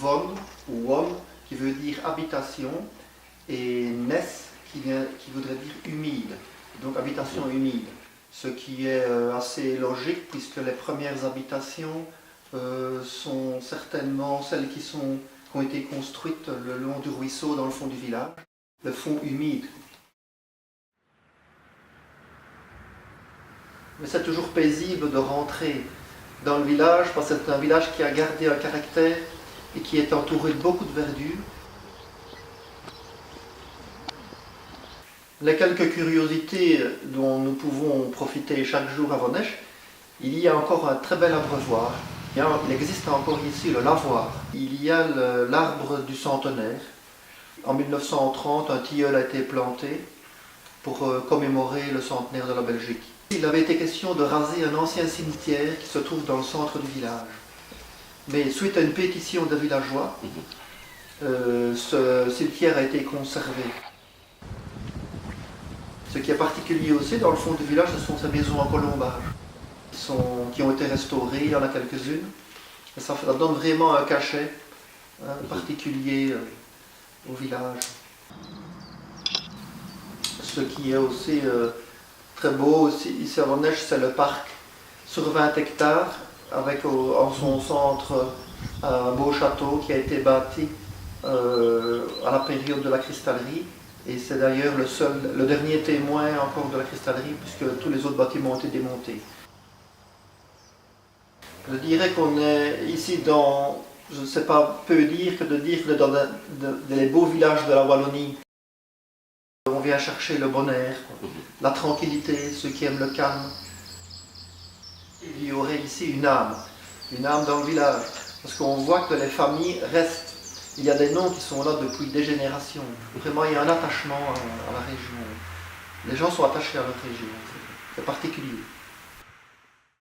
von ou won qui veut dire habitation et ness qui voudrait dire humide, donc habitation humide. Ce qui est assez logique puisque les premières habitations sont certainement celles qui ont été construites le long du ruisseau dans le fond du village, le fond humide. Mais c'est toujours paisible de rentrer dans le village parce que c'est un village qui a gardé un caractère et qui est entouré de beaucoup de verdure. Les quelques curiosités dont nous pouvons profiter chaque jour à Vonnesch, il y a encore un très bel abreuvoir. Il existe encore ici le lavoir. Il y a l'arbre du centenaire. En 1930, un tilleul a été planté pour commémorer le centenaire de la Belgique. Il avait été question de raser un ancien cimetière qui se trouve dans le centre du village. Mais suite à une pétition de villageois, ce cimetière a été conservé. Ce qui est particulier aussi dans le fond du village, ce sont ces maisons en colombage qui ont été restaurées, il y en a quelques-unes. Ça donne vraiment un cachet particulier au village. Ce qui est aussi très beau ici à Vonnesch, c'est le parc sur 20 hectares, avec en son centre un beau château qui a été bâti à la période de la cristallerie. Et c'est d'ailleurs le dernier témoin encore de la cristallerie, puisque tous les autres bâtiments ont été démontés. Je dirais qu'on est ici dans, je ne sais pas peu dire que de dire que dans les beaux villages de la Wallonie, on vient chercher le bon air, la tranquillité, ceux qui aiment le calme. Il y aurait ici une âme dans le village, parce qu'on voit que les familles restent. Il y a des noms qui sont là depuis des générations. Vraiment, il y a un attachement à la région. Les gens sont attachés à leur région. C'est particulier.